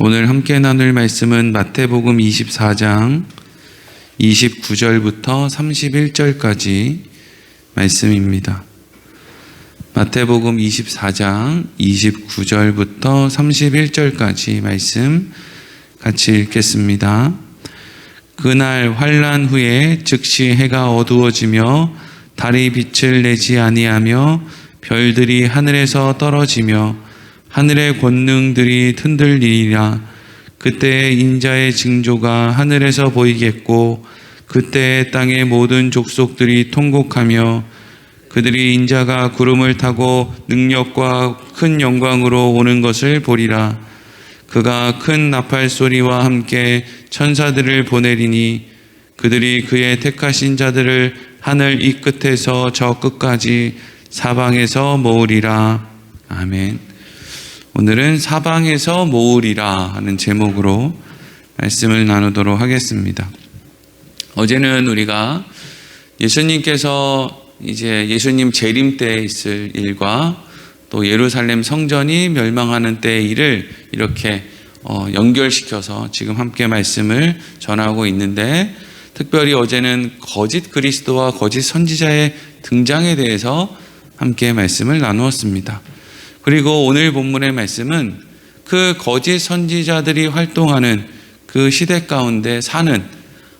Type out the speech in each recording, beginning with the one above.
오늘 함께 나눌 말씀은 마태복음 24장 29절부터 31절까지 말씀입니다. 마태복음 24장 29절부터 31절까지 말씀 같이 읽겠습니다. 그날 환난 후에 즉시 해가 어두워지며 달이 빛을 내지 아니하며 별들이 하늘에서 떨어지며 하늘의 권능들이 흔들리리라. 그때 인자의 징조가 하늘에서 보이겠고 그때 땅의 모든 족속들이 통곡하며 그들이 인자가 구름을 타고 능력과 큰 영광으로 오는 것을 보리라. 그가 큰 나팔 소리와 함께 천사들을 보내리니 그들이 그의 택하신 자들을 하늘 이 끝에서 저 끝까지 사방에서 모으리라. 아멘. 오늘은 사방에서 모으리라 하는 제목으로 말씀을 나누도록 하겠습니다. 어제는 우리가 예수님께서 이제 예수님 재림 때 있을 일과 또 예루살렘 성전이 멸망하는 때의 일을 이렇게 연결시켜서 지금 함께 말씀을 전하고 있는데, 특별히 어제는 거짓 그리스도와 거짓 선지자의 등장에 대해서 함께 말씀을 나누었습니다. 그리고 오늘 본문의 말씀은 그 거짓 선지자들이 활동하는 그 시대 가운데 사는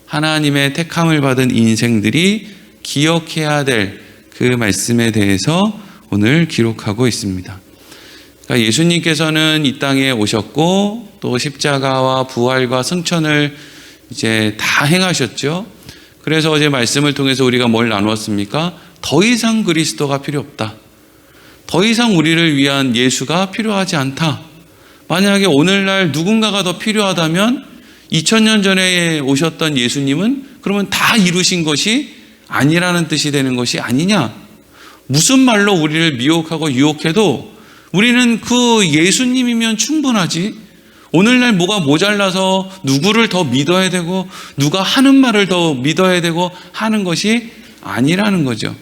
하나님의 택함을 받은 인생들이 기억해야 될 그 말씀에 대해서 오늘 기록하고 있습니다. 그러니까 예수님께서는 이 땅에 오셨고 또 십자가와 부활과 승천을 이제 다 행하셨죠. 그래서 어제 말씀을 통해서 우리가 뭘 나누었습니까? 더 이상 그리스도가 필요 없다. 더 이상 우리를 위한 예수가 필요하지 않다. 만약에 오늘날 누군가가 더 필요하다면 2000년 전에 오셨던 예수님은 그러면 다 이루신 것이 아니라는 뜻이 되는 것이 아니냐. 무슨 말로 우리를 미혹하고 유혹해도 우리는 그 예수님이면 충분하지. 오늘날 뭐가 모자라서 누구를 더 믿어야 되고 누가 하는 말을 더 믿어야 되고 하는 것이 아니라는 거죠.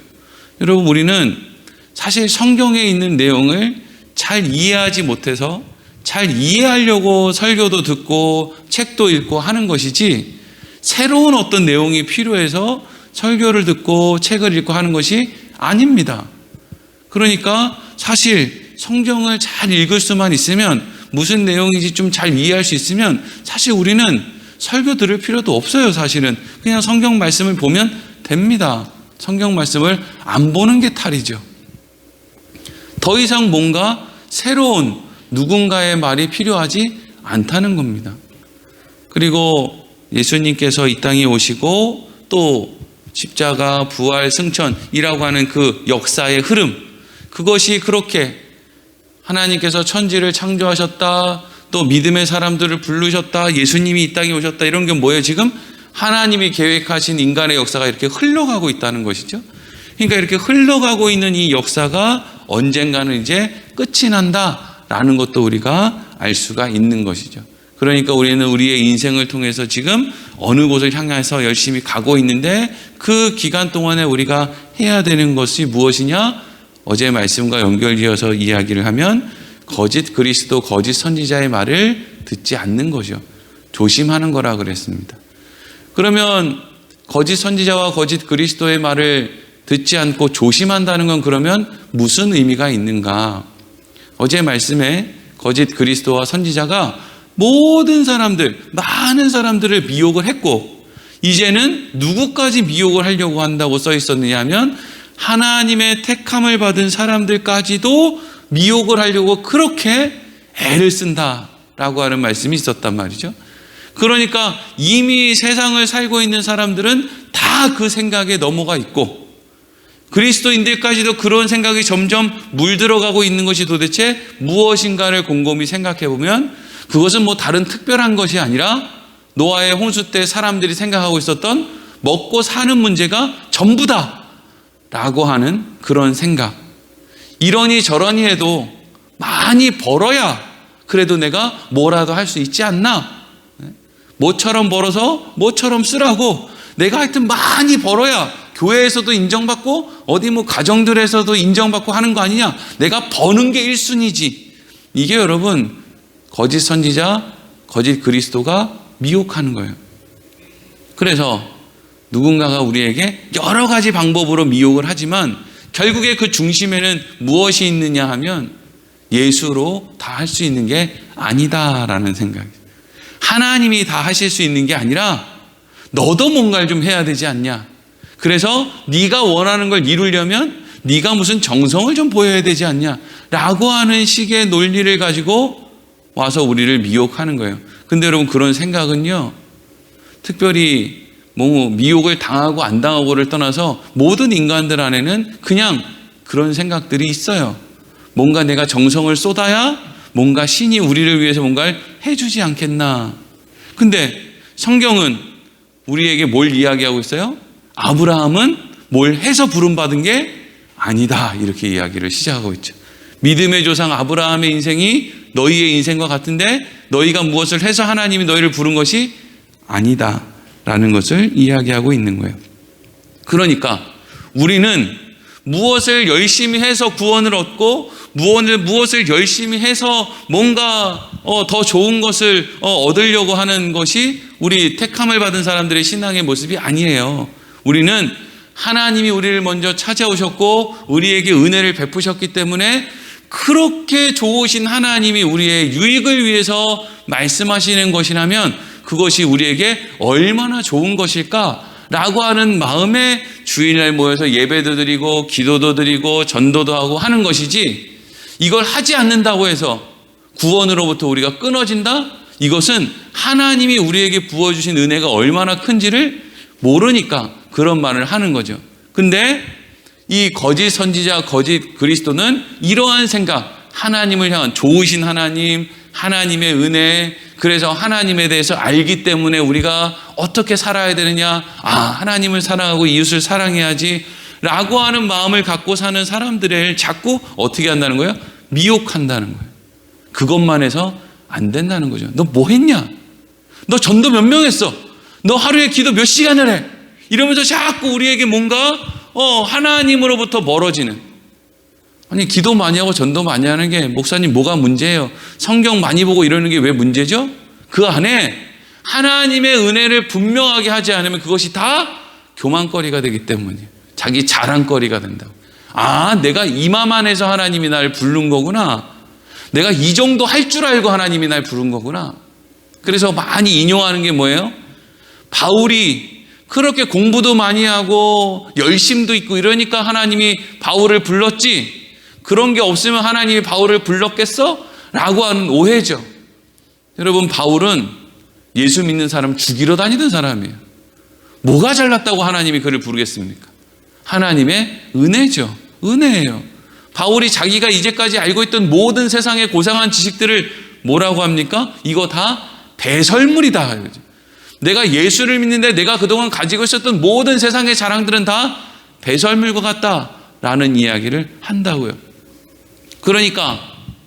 여러분, 우리는 사실 성경에 있는 내용을 잘 이해하지 못해서 잘 이해하려고 설교도 듣고 책도 읽고 하는 것이지, 새로운 어떤 내용이 필요해서 설교를 듣고 책을 읽고 하는 것이 아닙니다. 그러니까 사실 성경을 잘 읽을 수만 있으면, 무슨 내용인지 좀 잘 이해할 수 있으면 사실 우리는 설교 들을 필요도 없어요. 사실은 그냥 성경 말씀을 보면 됩니다. 성경 말씀을 안 보는 게 탈이죠. 더 이상 뭔가 새로운 누군가의 말이 필요하지 않다는 겁니다. 그리고 예수님께서 이 땅에 오시고 또 십자가, 부활, 승천이라고 하는 그 역사의 흐름, 그것이 그렇게 하나님께서 천지를 창조하셨다, 또 믿음의 사람들을 부르셨다, 예수님이 이 땅에 오셨다, 이런 게 뭐예요? 지금 하나님이 계획하신 인간의 역사가 이렇게 흘러가고 있다는 것이죠. 그러니까 이렇게 흘러가고 있는 이 역사가 언젠가는 이제 끝이 난다라는 것도 우리가 알 수가 있는 것이죠. 그러니까 우리는 우리의 인생을 통해서 지금 어느 곳을 향해서 열심히 가고 있는데, 그 기간 동안에 우리가 해야 되는 것이 무엇이냐? 어제 말씀과 연결지어서 이야기를 하면 거짓 그리스도, 거짓 선지자의 말을 듣지 않는 거죠. 조심하는 거라 그랬습니다. 그러면 거짓 선지자와 거짓 그리스도의 말을 듣지 않고 조심한다는 건 그러면 무슨 의미가 있는가? 어제 말씀에 거짓 그리스도와 선지자가 모든 사람들, 많은 사람들을 미혹을 했고, 이제는 누구까지 미혹을 하려고 한다고 써 있었느냐 하면 하나님의 택함을 받은 사람들까지도 미혹을 하려고 그렇게 애를 쓴다라고 하는 말씀이 있었단 말이죠. 그러니까 이미 세상을 살고 있는 사람들은 다 그 생각에 넘어가 있고, 그리스도인들까지도 그런 생각이 점점 물들어가고 있는 것이 도대체 무엇인가를 곰곰이 생각해 보면, 그것은 뭐 다른 특별한 것이 아니라 노아의 홍수 때 사람들이 생각하고 있었던 먹고 사는 문제가 전부다 라고 하는 그런 생각. 이러니 저러니 해도 많이 벌어야 그래도 내가 뭐라도 할 수 있지 않나? 뭐처럼 벌어서 뭐처럼 쓰라고, 내가 하여튼 많이 벌어야 교회에서도 인정받고 어디 뭐 가정들에서도 인정받고 하는 거 아니냐? 내가 버는 게 1순위지. 이게 여러분 거짓 선지자, 거짓 그리스도가 미혹하는 거예요. 그래서 누군가가 우리에게 여러 가지 방법으로 미혹을 하지만 결국에 그 중심에는 무엇이 있느냐 하면 예수로 다 할 수 있는 게 아니다라는 생각이에요. 하나님이 다 하실 수 있는 게 아니라 너도 뭔가를 좀 해야 되지 않냐. 그래서 네가 원하는 걸 이루려면 네가 무슨 정성을 좀 보여야 되지 않냐 라고 하는 식의 논리를 가지고 와서 우리를 미혹하는 거예요. 근데 여러분, 그런 생각은요, 특별히 뭐 미혹을 당하고 안 당하고를 떠나서 모든 인간들 안에는 그냥 그런 생각들이 있어요. 뭔가 내가 정성을 쏟아야 뭔가 신이 우리를 위해서 뭔가를 해주지 않겠나. 근데 성경은 우리에게 뭘 이야기하고 있어요? 아브라함은 뭘 해서 부름받은 게 아니다, 이렇게 이야기를 시작하고 있죠. 믿음의 조상 아브라함의 인생이 너희의 인생과 같은데 너희가 무엇을 해서 하나님이 너희를 부른 것이 아니다 라는 것을 이야기하고 있는 거예요. 그러니까 우리는 무엇을 열심히 해서 구원을 얻고 무엇을 열심히 해서 뭔가 더 좋은 것을 얻으려고 하는 것이 우리 택함을 받은 사람들의 신앙의 모습이 아니에요. 우리는 하나님이 우리를 먼저 찾아오셨고 우리에게 은혜를 베푸셨기 때문에 그렇게 좋으신 하나님이 우리의 유익을 위해서 말씀하시는 것이라면 그것이 우리에게 얼마나 좋은 것일까라고 하는 마음에 주일날 모여서 예배도 드리고 기도도 드리고 전도도 하고 하는 것이지, 이걸 하지 않는다고 해서 구원으로부터 우리가 끊어진다? 이것은 하나님이 우리에게 부어주신 은혜가 얼마나 큰지를 모르니까 그런 말을 하는 거죠. 근데 이 거짓 선지자, 거짓 그리스도는 이러한 생각, 하나님을 향한 좋으신 하나님, 하나님의 은혜, 그래서 하나님에 대해서 알기 때문에 우리가 어떻게 살아야 되느냐, 하나님을 사랑하고 이웃을 사랑해야지 라고 하는 마음을 갖고 사는 사람들을 자꾸 어떻게 한다는 거예요? 미혹한다는 거예요. 그것만 해서 안 된다는 거죠. 너 뭐 했냐? 너 전도 몇 명 했어? 너 하루에 기도 몇 시간을 해? 이러면서 자꾸 우리에게 뭔가 하나님으로부터 멀어지는. 아니, 기도 많이 하고 전도 많이 하는 게 목사님 뭐가 문제예요? 성경 많이 보고 이러는 게 왜 문제죠? 그 안에 하나님의 은혜를 분명하게 하지 않으면 그것이 다 교만거리가 되기 때문이에요. 자기 자랑거리가 된다고. 내가 이마만 해서 하나님이 날 부른 거구나. 내가 이 정도 할 줄 알고 하나님이 날 부른 거구나. 그래서 많이 인용하는 게 뭐예요? 바울이 그렇게 공부도 많이 하고 열심도 있고 이러니까 하나님이 바울을 불렀지, 그런 게 없으면 하나님이 바울을 불렀겠어? 라고 하는 오해죠. 여러분, 바울은 예수 믿는 사람 죽이러 다니던 사람이에요. 뭐가 잘났다고 하나님이 그를 부르겠습니까? 하나님의 은혜죠. 은혜예요. 바울이 자기가 이제까지 알고 있던 모든 세상의 고상한 지식들을 뭐라고 합니까? 이거 다 배설물이다. 내가 예수를 믿는데 내가 그동안 가지고 있었던 모든 세상의 자랑들은 다 배설물과 같다라는 이야기를 한다고요. 그러니까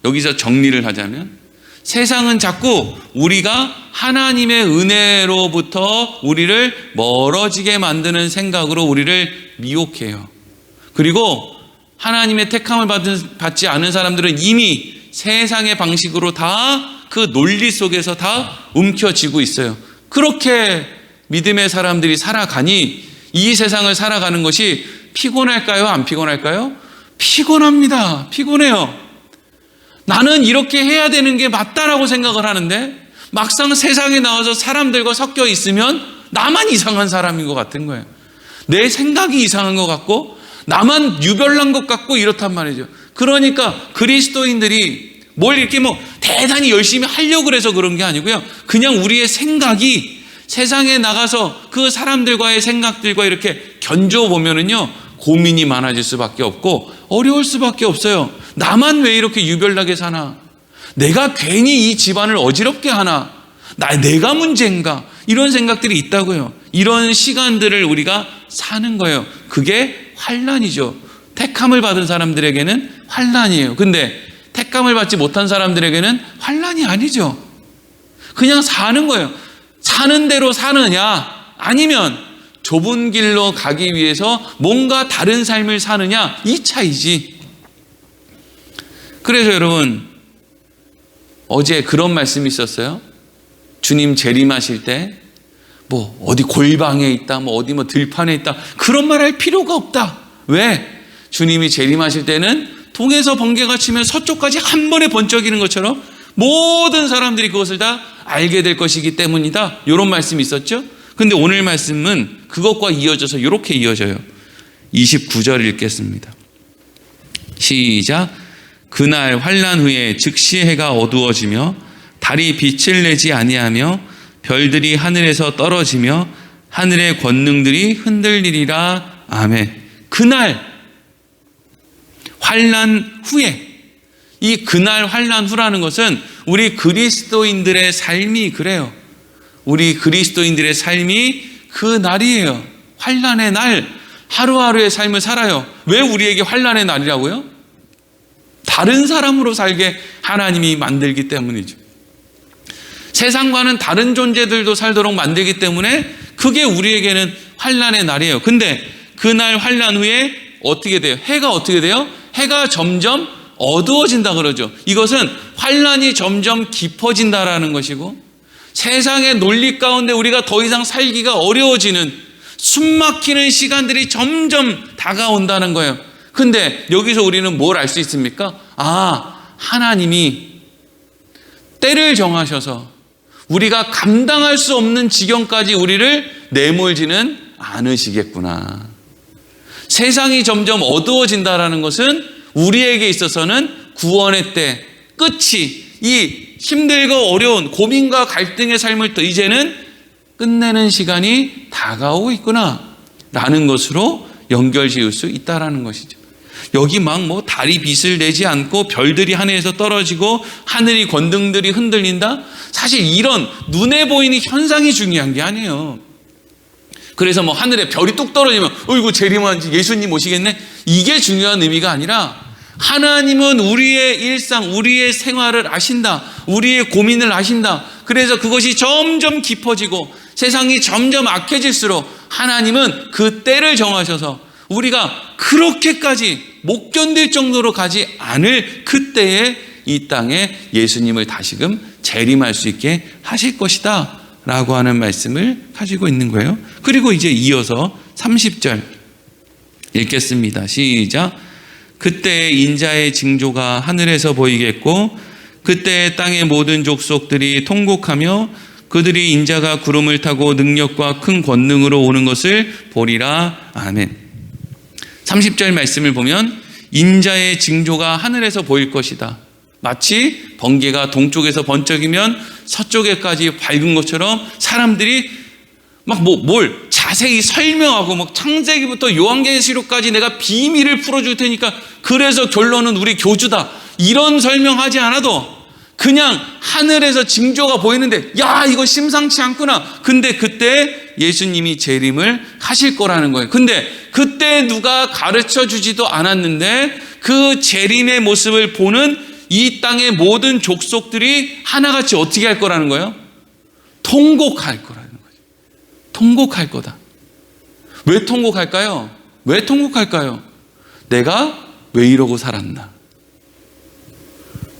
여기서 정리를 하자면 세상은 자꾸 우리가 하나님의 은혜로부터 우리를 멀어지게 만드는 생각으로 우리를 미혹해요. 그리고 하나님의 택함을 받지 않은 사람들은 이미 세상의 방식으로 다 그 논리 속에서 다 움켜쥐고 있어요. 그렇게 믿음의 사람들이 살아가니 이 세상을 살아가는 것이 피곤할까요? 안 피곤할까요? 피곤합니다. 피곤해요. 나는 이렇게 해야 되는 게 맞다라고 생각을 하는데 막상 세상에 나와서 사람들과 섞여 있으면 나만 이상한 사람인 것 같은 거예요. 내 생각이 이상한 것 같고 나만 유별난 것 같고 이렇단 말이죠. 그러니까 그리스도인들이 뭘 이렇게 대단히 열심히 하려고 해서 그런 게 아니고요. 그냥 우리의 생각이 세상에 나가서 그 사람들과의 생각들과 이렇게 견줘보면은요, 고민이 많아질 수밖에 없고 어려울 수밖에 없어요. 나만 왜 이렇게 유별나게 사나? 내가 괜히 이 집안을 어지럽게 하나? 내가 문제인가? 이런 생각들이 있다고요. 이런 시간들을 우리가 사는 거예요. 그게 환난이죠. 택함을 받은 사람들에게는 환난이에요. 근데 택함을 받지 못한 사람들에게는 환난이 아니죠. 그냥 사는 거예요. 사는 대로 사느냐, 아니면 좁은 길로 가기 위해서 뭔가 다른 삶을 사느냐, 이 차이지. 그래서 여러분, 어제 그런 말씀이 있었어요. 주님 재림하실 때 뭐 어디 골방에 있다, 뭐 어디 뭐 들판에 있다, 그런 말 할 필요가 없다. 왜? 주님이 재림하실 때는 동에서 번개가 치면 서쪽까지 한 번에 번쩍이는 것처럼 모든 사람들이 그것을 다 알게 될 것이기 때문이다. 이런 말씀이 있었죠. 근데 오늘 말씀은 그것과 이어져서 이렇게 이어져요. 29절 읽겠습니다. 시작. 그날 환난 후에 즉시 해가 어두워지며 달이 빛을 내지 아니하며 별들이 하늘에서 떨어지며 하늘의 권능들이 흔들리리라. 아멘. 그날 환난 후에, 이 그날 환난 후라는 것은 우리 그리스도인들의 삶이 그래요. 우리 그리스도인들의 삶이 그 날이에요. 환난의 날, 하루하루의 삶을 살아요. 왜 우리에게 환난의 날이라고요? 다른 사람으로 살게 하나님이 만들기 때문이죠. 세상과는 다른 존재들도 살도록 만들기 때문에 그게 우리에게는 환난의 날이에요. 근데 그날 환난 후에 어떻게 돼요? 해가 어떻게 돼요? 해가 점점 어두워진다 그러죠. 이것은 환난이 점점 깊어진다라는 것이고, 세상의 논리 가운데 우리가 더 이상 살기가 어려워지는, 숨막히는 시간들이 점점 다가온다는 거예요. 근데 여기서 우리는 뭘 알 수 있습니까? 하나님이 때를 정하셔서 우리가 감당할 수 없는 지경까지 우리를 내몰지는 않으시겠구나. 세상이 점점 어두워진다라는 것은 우리에게 있어서는 구원의 때, 끝이, 이 힘들고 어려운 고민과 갈등의 삶을 또 이제는 끝내는 시간이 다가오고 있구나 라는 것으로 연결 지을 수 있다라는 것이죠. 여기 막 뭐 달이 빛을 내지 않고 별들이 하늘에서 떨어지고 하늘이 권능들이 흔들린다? 사실 이런 눈에 보이는 현상이 중요한 게 아니에요. 그래서 뭐 하늘에 별이 뚝 떨어지면 어이구 재림한 예수님 오시겠네? 이게 중요한 의미가 아니라, 하나님은 우리의 일상, 우리의 생활을 아신다. 우리의 고민을 아신다. 그래서 그것이 점점 깊어지고 세상이 점점 악해질수록 하나님은 그 때를 정하셔서 우리가 그렇게까지 못 견딜 정도로 가지 않을 그때에 이 땅에 예수님을 다시금 재림할 수 있게 하실 것이다 라고 하는 말씀을 가지고 있는 거예요. 그리고 이제 이어서 30절 읽겠습니다. 시작. 그때 인자의 징조가 하늘에서 보이겠고 그때 땅의 모든 족속들이 통곡하며 그들이 인자가 구름을 타고 능력과 큰 권능으로 오는 것을 보리라. 아멘. 30절 말씀을 보면 인자의 징조가 하늘에서 보일 것이다. 마치 번개가 동쪽에서 번쩍이면 서쪽에까지 밝은 것처럼 사람들이 막 뭘 자세히 설명하고 막 창세기부터 요한계시록까지 내가 비밀을 풀어줄 테니까 그래서 결론은 우리 교주다, 이런 설명하지 않아도 그냥 하늘에서 징조가 보이는데 야 이거 심상치 않구나. 근데 그때 예수님이 재림을 하실 거라는 거예요. 근데 그때 누가 가르쳐 주지도 않았는데 그 재림의 모습을 보는 이 땅의 모든 족속들이 하나같이 어떻게 할 거라는 거예요? 통곡할 거라는 거죠. 통곡할 거다. 왜 통곡할까요? 왜 통곡할까요? 내가 왜 이러고 살았나?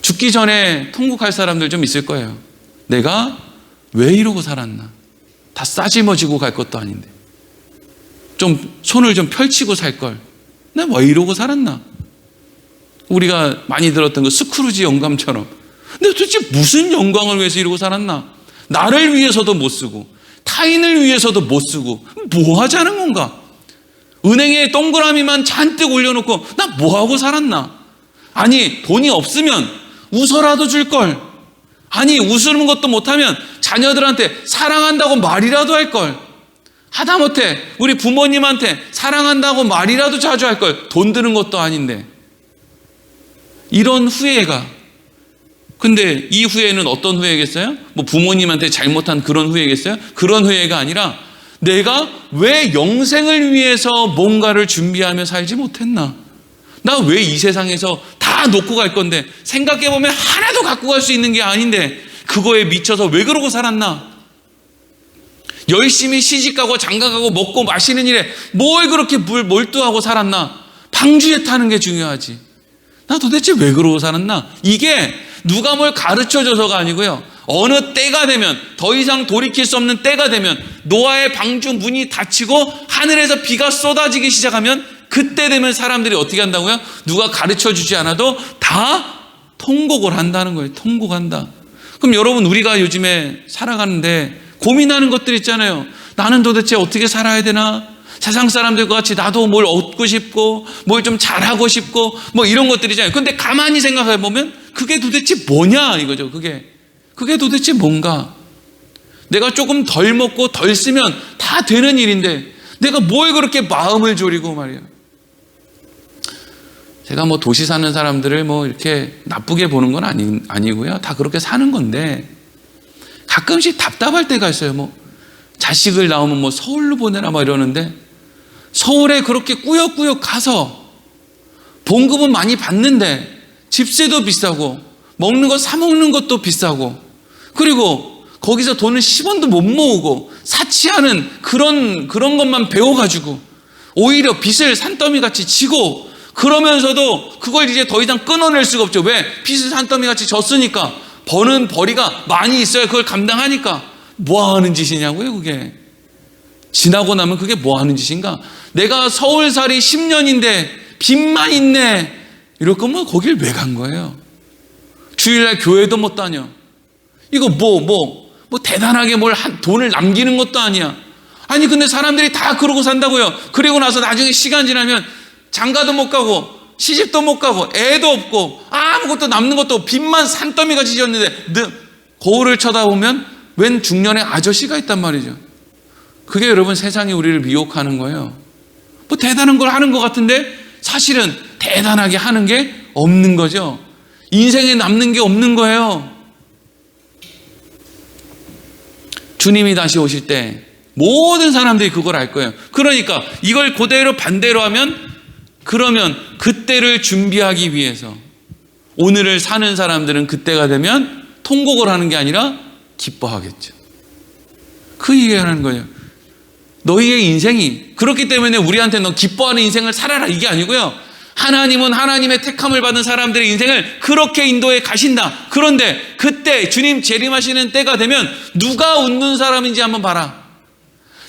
죽기 전에 통곡할 사람들 좀 있을 거예요. 내가 왜 이러고 살았나? 다 싸질머지고 갈 것도 아닌데 좀 손을 좀 펼치고 살 걸. 내가 왜 이러고 살았나? 우리가 많이 들었던 그 스크루지 영감처럼 내가 도대체 무슨 영광을 위해서 이러고 살았나? 나를 위해서도 못 쓰고 타인을 위해서도 못 쓰고 뭐 하자는 건가? 은행에 동그라미만 잔뜩 올려놓고 나 뭐하고 살았나? 아니 돈이 없으면 웃어라도 줄걸. 아니 웃으는 것도 못하면 자녀들한테 사랑한다고 말이라도 할걸. 하다못해 우리 부모님한테 사랑한다고 말이라도 자주 할걸. 돈 드는 것도 아닌데. 이런 후회가. 근데 이 후회는 어떤 후회겠어요? 뭐 부모님한테 잘못한 그런 후회겠어요? 그런 후회가 아니라 내가 왜 영생을 위해서 뭔가를 준비하며 살지 못했나? 나 왜 이 세상에서 다 놓고 갈 건데 생각해보면 하나도 갖고 갈 수 있는 게 아닌데 그거에 미쳐서 왜 그러고 살았나? 열심히 시집가고 장가가고 먹고 마시는 일에 뭘 그렇게 몰두하고 살았나? 방주에 타는 게 중요하지. 나 도대체 왜 그러고 살았나? 이게 누가 뭘 가르쳐줘서가 아니고요. 어느 때가 되면, 더 이상 돌이킬 수 없는 때가 되면, 노아의 방주 문이 닫히고 하늘에서 비가 쏟아지기 시작하면, 그때 되면 사람들이 어떻게 한다고요? 누가 가르쳐 주지 않아도 다 통곡을 한다는 거예요. 통곡한다. 그럼 여러분, 우리가 요즘에 살아가는데 고민하는 것들 있잖아요. 나는 도대체 어떻게 살아야 되나? 세상 사람들과 같이 나도 뭘 얻고 싶고, 뭘 좀 잘하고 싶고, 뭐 이런 것들이잖아요. 근데 가만히 생각해 보면 그게 도대체 뭐냐 이거죠. 그게 도대체 뭔가? 내가 조금 덜 먹고 덜 쓰면 다 되는 일인데 내가 뭘 그렇게 마음을 졸이고 말이야. 제가 뭐 도시 사는 사람들을 뭐 이렇게 나쁘게 보는 건 아니고요. 다 그렇게 사는 건데 가끔씩 답답할 때가 있어요. 뭐 자식을 낳으면 뭐 서울로 보내라 막 이러는데, 서울에 그렇게 꾸역꾸역 가서 봉급은 많이 받는데 집세도 비싸고 먹는 거 사 먹는 것도 비싸고, 그리고 거기서 돈을 10원도 못 모으고 사치하는 그런 것만 배워가지고 오히려 빚을 산더미같이 지고, 그러면서도 그걸 이제 더 이상 끊어낼 수가 없죠. 왜? 빚을 산더미같이 졌으니까. 버는 벌이가 많이 있어야 그걸 감당하니까. 뭐 하는 짓이냐고요, 그게. 지나고 나면 그게 뭐 하는 짓인가? 내가 서울살이 10년인데 빚만 있네. 이럴 거면 거길 왜 간 거예요? 주일날 교회도 못 다녀. 이거 뭐 대단하게 돈을 남기는 것도 아니야. 아니, 근데 사람들이 다 그러고 산다고요. 그리고 나서 나중에 시간 지나면 장가도 못 가고 시집도 못 가고 애도 없고 아무것도 남는 것도 없고 빚만 산더미같이 지었는데 거울을 쳐다보면 웬 중년의 아저씨가 있단 말이죠. 그게 여러분 세상이 우리를 미혹하는 거예요. 뭐 대단한 걸 하는 것 같은데 사실은 대단하게 하는 게 없는 거죠. 인생에 남는 게 없는 거예요. 주님이 다시 오실 때 모든 사람들이 그걸 알 거예요. 그러니까 이걸 그대로 반대로 하면, 그러면 그때를 준비하기 위해서 오늘을 사는 사람들은 그때가 되면 통곡을 하는 게 아니라 기뻐하겠죠. 그 얘기하는 거예요. 너희의 인생이 그렇기 때문에 우리한테 너 기뻐하는 인생을 살아라 이게 아니고요. 하나님은 하나님의 택함을 받은 사람들의 인생을 그렇게 인도해 가신다. 그런데 그때 주님 재림하시는 때가 되면 누가 웃는 사람인지 한번 봐라.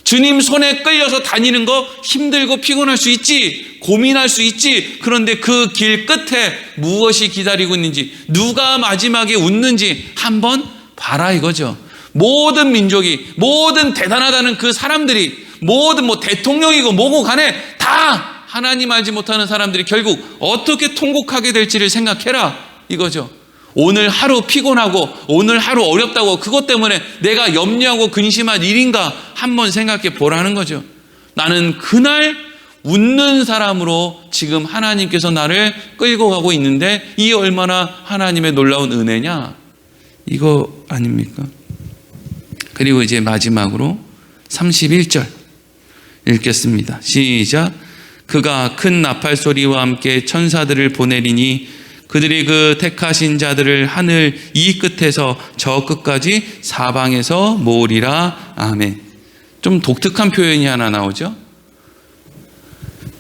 주님 손에 끌려서 다니는 거 힘들고 피곤할 수 있지, 고민할 수 있지. 그런데 그 길 끝에 무엇이 기다리고 있는지, 누가 마지막에 웃는지 한번 봐라 이거죠. 모든 민족이, 모든 대단하다는 그 사람들이, 모든 대통령이고 뭐고 간에 다 하나님 알지 못하는 사람들이 결국 어떻게 통곡하게 될지를 생각해라 이거죠. 오늘 하루 피곤하고 오늘 하루 어렵다고 그것 때문에 내가 염려하고 근심할 일인가 한번 생각해 보라는 거죠. 나는 그날 웃는 사람으로 지금 하나님께서 나를 끌고 가고 있는데 이 얼마나 하나님의 놀라운 은혜냐 이거 아닙니까? 그리고 이제 마지막으로 31절 읽겠습니다. 시작. 그가 큰 나팔 소리와 함께 천사들을 보내리니 그들이 그 택하신 자들을 하늘 이 끝에서 저 끝까지 사방에서 모으리라. 아멘. 좀 독특한 표현이 하나 나오죠.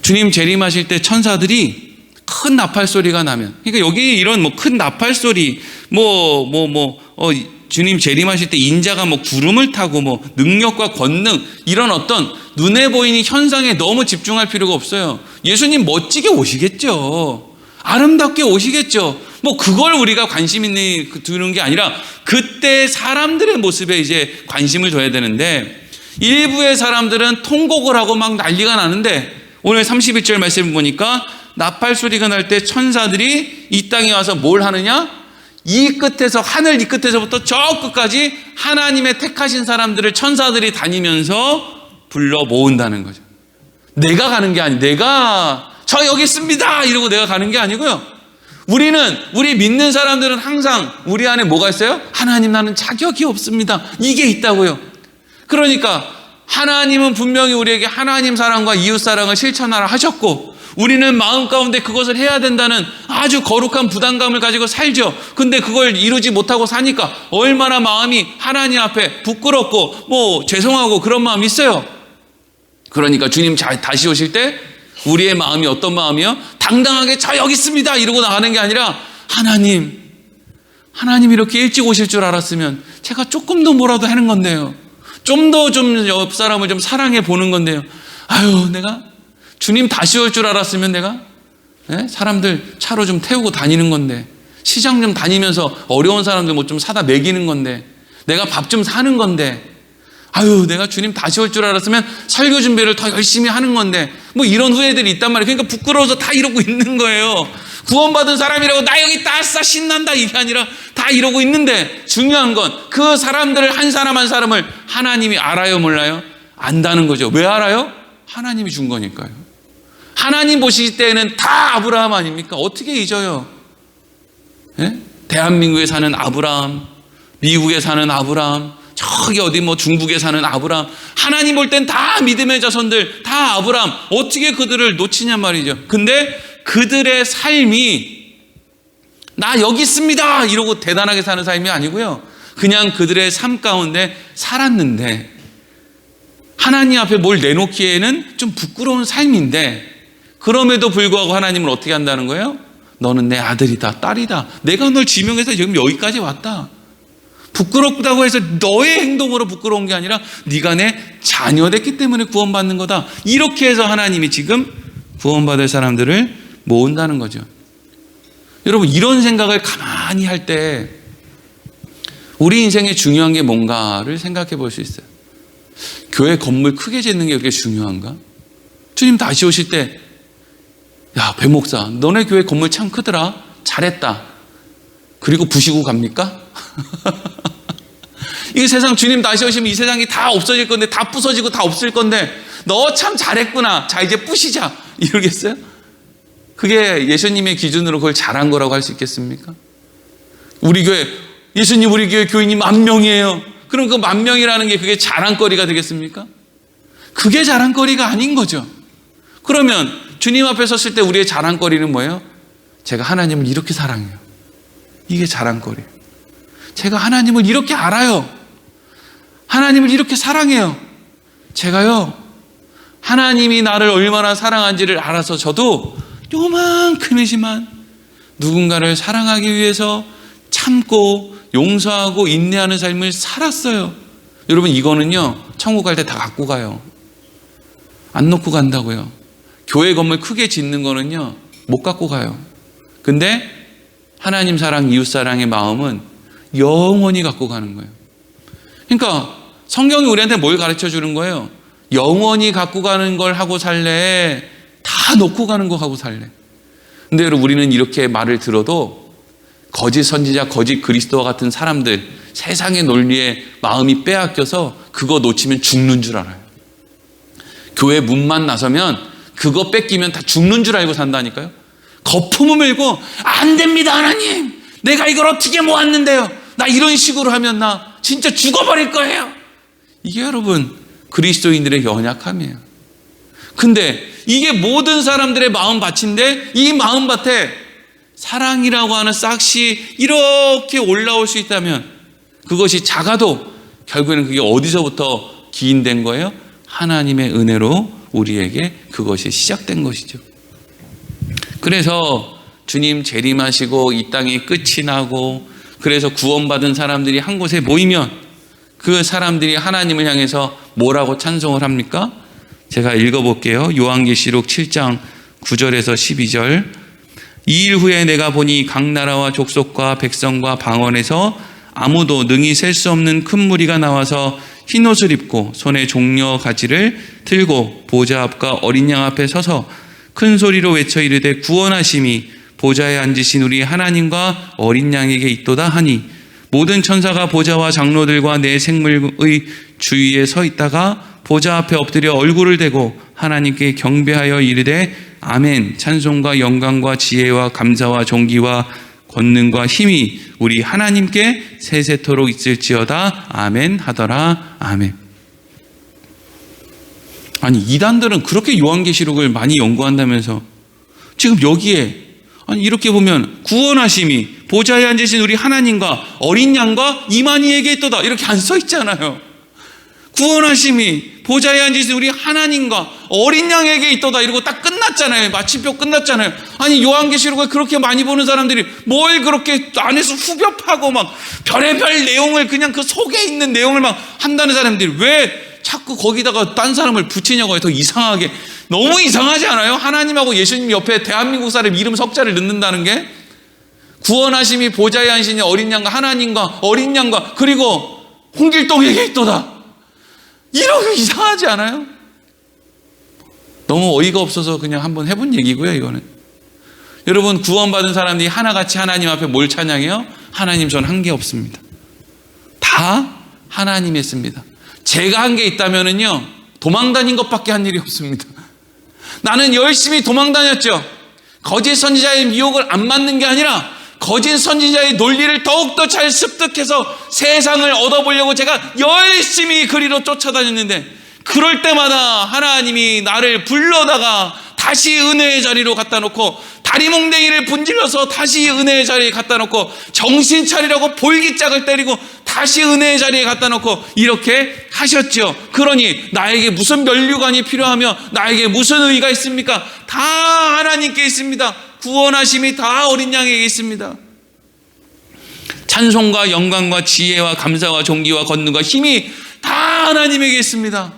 주님 재림하실 때 천사들이 큰 나팔 소리가 나면, 그러니까 여기 이런 큰 나팔 소리, 주님 재림하실 때 인자가 구름을 타고 능력과 권능 이런 어떤 눈에 보이는 현상에 너무 집중할 필요가 없어요. 예수님 멋지게 오시겠죠. 아름답게 오시겠죠. 그걸 우리가 관심 있는 두는 게 아니라 그때 사람들의 모습에 이제 관심을 둬야 되는데, 일부의 사람들은 통곡을 하고 막 난리가 나는데 오늘 31절 말씀을 보니까 나팔 소리가 날 때 천사들이 이 땅에 와서 뭘 하느냐? 이 끝에서, 하늘 이 끝에서부터 저 끝까지 하나님의 택하신 사람들을 천사들이 다니면서 불러 모은다는 거죠. 내가 가는 게 내가 저 여기 있습니다 이러고 내가 가는 게 아니고요. 우리 믿는 사람들은 항상 우리 안에 뭐가 있어요? 하나님 나는 자격이 없습니다. 이게 있다고요. 그러니까 하나님은 분명히 우리에게 하나님 사랑과 이웃 사랑을 실천하라 하셨고, 우리는 마음 가운데 그것을 해야 된다는 아주 거룩한 부담감을 가지고 살죠. 근데 그걸 이루지 못하고 사니까 얼마나 마음이 하나님 앞에 부끄럽고 죄송하고 그런 마음이 있어요. 그러니까 주님 다시 오실 때 우리의 마음이 어떤 마음이요? 당당하게 저 여기 있습니다 이러고 나가는 게 아니라, 하나님 하나님이 이렇게 일찍 오실 줄 알았으면 제가 조금 더 뭐라도 하는 건데요. 좀 더 옆 사람을 좀 사랑해 보는 건데요. 아유, 내가 주님 다시 올 줄 알았으면 내가 사람들 차로 좀 태우고 다니는 건데, 시장 좀 다니면서 어려운 사람들 뭐 좀 사다 먹이는 건데, 내가 밥 좀 사는 건데, 아유, 내가 주님 다시 올 줄 알았으면 설교 준비를 더 열심히 하는 건데, 뭐 이런 후회들이 있단 말이에요. 그러니까 부끄러워서 다 이러고 있는 거예요. 구원받은 사람이라고 나 여기 따싸 신난다 이게 아니라 다 이러고 있는데, 중요한 건 그 사람들을 한 사람 한 사람을 하나님이 알아요, 몰라요? 안다는 거죠. 왜 알아요? 하나님이 준 거니까요. 하나님 보실 때는 다 아브라함 아닙니까? 어떻게 잊어요? 대한민국에 사는 아브라함, 미국에 사는 아브라함, 저기 어디 뭐 중국에 사는 아브라함, 하나님 볼 땐 다 믿음의 자손들, 다 아브라함. 어떻게 그들을 놓치냔 말이죠. 근데 그들의 삶이 나 여기 있습니다 이러고 대단하게 사는 삶이 아니고요, 그냥 그들의 삶 가운데 살았는데, 하나님 앞에 뭘 내놓기에는 좀 부끄러운 삶인데, 그럼에도 불구하고 하나님은 어떻게 한다는 거예요? 너는 내 아들이다, 딸이다. 내가 널 지명해서 지금 여기까지 왔다. 부끄럽다고 해서 너의 행동으로 부끄러운 게 아니라 네가 내 자녀 됐기 때문에 구원받는 거다. 이렇게 해서 하나님이 지금 구원받을 사람들을 모은다는 거죠. 여러분, 이런 생각을 가만히 할 때 우리 인생에 중요한 게 뭔가를 생각해 볼 수 있어요. 교회 건물 크게 짓는 게 그렇게 중요한가? 주님 다시 오실 때, 야, 배 목사, 너네 교회 건물 참 크더라. 잘했다. 그리고 부시고 갑니까? 이 세상 주님 다시 오시면 이 세상이 다 없어질 건데, 다 부서지고 다 없을 건데, 너 참 잘했구나. 자, 이제 부시자. 이러겠어요? 그게 예수님의 기준으로 그걸 잘한 거라고 할 수 있겠습니까? 우리 교회, 예수님 우리 교회 교인이 10,000명이에요. 그럼 그 10,000명이라는 게 그게 자랑거리가 되겠습니까? 그게 자랑거리가 아닌 거죠. 그러면 주님 앞에 섰을 때 우리의 자랑거리는 뭐예요? 제가 하나님을 이렇게 사랑해요. 이게 자랑거리예요. 제가 하나님을 이렇게 알아요. 하나님을 이렇게 사랑해요. 제가요, 하나님이 나를 얼마나 사랑한지를 알아서 저도 요만큼이지만 누군가를 사랑하기 위해서 참고 용서하고 인내하는 삶을 살았어요. 여러분, 이거는요 천국 갈 때 다 갖고 가요. 안 놓고 간다고요. 교회 건물 크게 짓는 거는요 못 갖고 가요. 근데 하나님 사랑, 이웃 사랑의 마음은 영원히 갖고 가는 거예요. 그러니까 성경이 우리한테 뭘 가르쳐 주는 거예요? 영원히 갖고 가는 걸 하고 살래? 다 놓고 가는 거 하고 살래? 근데 여러분, 우리는 이렇게 말을 들어도 거짓 선지자, 거짓 그리스도와 같은 사람들, 세상의 논리에 마음이 빼앗겨서 그거 놓치면 죽는 줄 알아요. 교회 문만 나서면 그거 뺏기면 다 죽는 줄 알고 산다니까요. 거품을 밀고 안 됩니다 하나님, 내가 이걸 어떻게 모았는데요, 나 이런 식으로 하면 나 진짜 죽어버릴 거예요. 이게 여러분 그리스도인들의 연약함이에요. 근데 이게 모든 사람들의 마음밭인데, 이 마음밭에 사랑이라고 하는 싹이 이렇게 올라올 수 있다면, 그것이 작아도 결국에는 그게 어디서부터 기인된 거예요? 하나님의 은혜로 우리에게 그것이 시작된 것이죠. 그래서 주님 재림하시고 이 땅이 끝이 나고, 그래서 구원받은 사람들이 한 곳에 모이면 그 사람들이 하나님을 향해서 뭐라고 찬송을 합니까? 제가 읽어볼게요. 요한계시록 7장 9절에서 12절. 이 일 후에 내가 보니 각 나라와 족속과 백성과 방언에서 아무도 능히 셀 수 없는 큰 무리가 나와서 흰 옷을 입고 손에 종려 가지를 들고 보좌 앞과 어린 양 앞에 서서 큰 소리로 외쳐 이르되 구원하심이 보좌에 앉으신 우리 하나님과 어린 양에게 있도다 하니, 모든 천사가 보좌와 장로들과 내 생물의 주위에 서 있다가 보좌 앞에 엎드려 얼굴을 대고 하나님께 경배하여 이르되 아멘, 찬송과 영광과 지혜와 감사와 존귀와 권능과 힘이 우리 하나님께 세세토록 있을지어다 아멘 하더라. 아멘. 아니, 이단들은 그렇게 요한계시록을 많이 연구한다면서 지금 여기에, 아니 이렇게 보면 구원하심이 보좌에 앉으신 우리 하나님과 어린 양과 이만희에게 있도다 이렇게 안 써 있잖아요. 구원하심이 보좌에 앉으신 우리 하나님과 어린 양에게 있도다 이러고 딱 끝났잖아요. 마침표 끝났잖아요. 아니 요한계시록을 그렇게 많이 보는 사람들이 뭘 그렇게 안에서 후벼 파고 막 별의별 내용을 그냥 그 속에 있는 내용을 막 한다는 사람들이 왜 자꾸 거기다가 딴 사람을 붙이냐고 더 이상하게. 너무 이상하지 않아요? 하나님하고 예수님 옆에 대한민국 사람 이름 석자를 넣는다는 게. 구원하심이 보좌에 앉으신 어린 양과 하나님과 어린 양과 그리고 홍길동에게 있도다. 이러면 이상하지 않아요? 너무 어이가 없어서 그냥 한번 해본 얘기고요, 이거는. 여러분, 구원받은 사람들이 하나같이 하나님 앞에 뭘 찬양해요? 하나님, 전 한 게 없습니다. 다 하나님이 했습니다. 제가 한 게 있다면은요, 도망 다닌 것밖에 한 일이 없습니다. 나는 열심히 도망 다녔죠. 거짓 선지자의 미혹을 안 맞는 게 아니라 거짓 선지자의 논리를 더욱더 잘 습득해서 세상을 얻어보려고 제가 열심히 그리로 쫓아다녔는데, 그럴 때마다 하나님이 나를 불러다가 다시 은혜의 자리로 갖다 놓고, 다리몽댕이를 분질러서 다시 은혜의 자리에 갖다 놓고, 정신 차리라고 볼기짝을 때리고 다시 은혜의 자리에 갖다 놓고 이렇게 하셨죠. 그러니 나에게 무슨 면류관이 필요하며 나에게 무슨 의의가 있습니까? 다 하나님께 있습니다. 구원하심이 다 어린 양에게 있습니다. 찬송과 영광과 지혜와 감사와 존귀와 권능과 힘이 다 하나님에게 있습니다.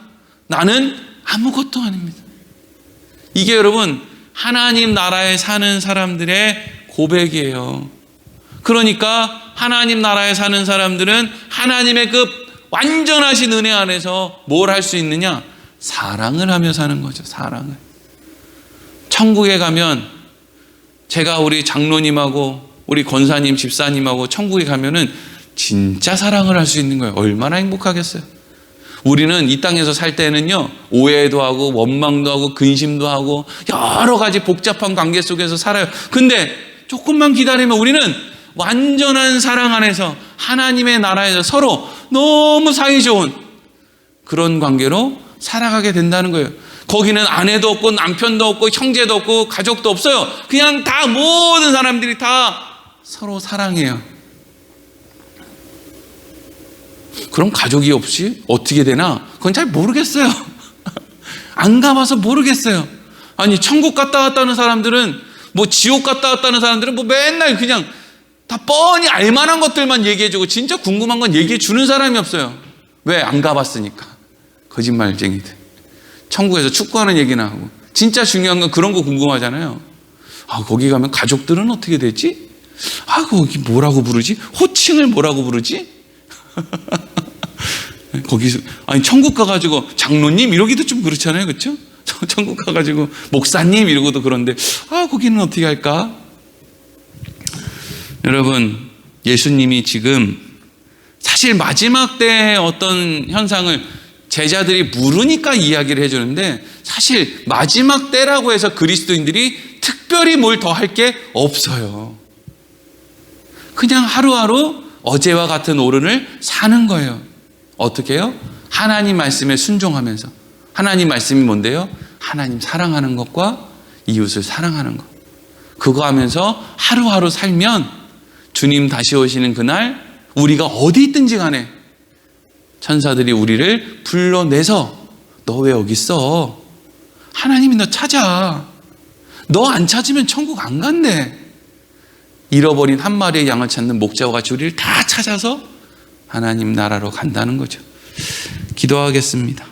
나는 아무것도 아닙니다. 이게 여러분 하나님 나라에 사는 사람들의 고백이에요. 그러니까 하나님 나라에 사는 사람들은 하나님의 그 완전하신 은혜 안에서 뭘 할 수 있느냐? 사랑을 하며 사는 거죠. 사랑을. 천국에 가면 제가 우리 장로님하고 우리 권사님, 집사님하고 천국에 가면은 진짜 사랑을 할 수 있는 거예요. 얼마나 행복하겠어요. 우리는 이 땅에서 살 때는요, 오해도 하고 원망도 하고 근심도 하고 여러 가지 복잡한 관계 속에서 살아요. 근데 조금만 기다리면 우리는 완전한 사랑 안에서 하나님의 나라에서 서로 너무 사이좋은 그런 관계로 살아가게 된다는 거예요. 거기는 아내도 없고 남편도 없고 형제도 없고 가족도 없어요. 그냥 다 모든 사람들이 다 서로 사랑해요. 그럼 가족이 없이 어떻게 되나? 그건 잘 모르겠어요. 안 가봐서 모르겠어요. 아니 천국 갔다 왔다는 사람들은 뭐 지옥 갔다 왔다는 사람들은 뭐 맨날 그냥 다 뻔히 알만한 것들만 얘기해주고 진짜 궁금한 건 얘기해주는 사람이 없어요. 왜? 안 가봤으니까. 거짓말쟁이들. 천국에서 축구하는 얘기나 하고. 진짜 중요한 건 그런 거 궁금하잖아요. 아, 거기 가면 가족들은 어떻게 되지? 아, 거기 뭐라고 부르지? 호칭을 뭐라고 부르지? 거기서 아니 천국 가가지고 장로님 이러기도 좀 그렇잖아요, 그렇죠? 천국 가가지고 목사님 이러고도 그런데 아 거기는 어떻게 할까? 여러분 예수님이 지금 사실 마지막 때의 어떤 현상을 제자들이 물으니까 이야기를 해주는데 사실 마지막 때라고 해서 그리스도인들이 특별히 뭘 더 할 게 없어요. 그냥 하루하루 어제와 같은 오늘을 사는 거예요. 어떻게 해요? 하나님 말씀에 순종하면서. 하나님 말씀이 뭔데요? 하나님 사랑하는 것과 이웃을 사랑하는 것. 그거 하면서 하루하루 살면 주님 다시 오시는 그날 우리가 어디 있든지 간에 천사들이 우리를 불러내서 너 왜 여기 있어? 하나님이 너 찾아. 너 안 찾으면 천국 안 간대. 잃어버린 한 마리의 양을 찾는 목자와 같이 우리를 다 찾아서 하나님 나라로 간다는 거죠. 기도하겠습니다.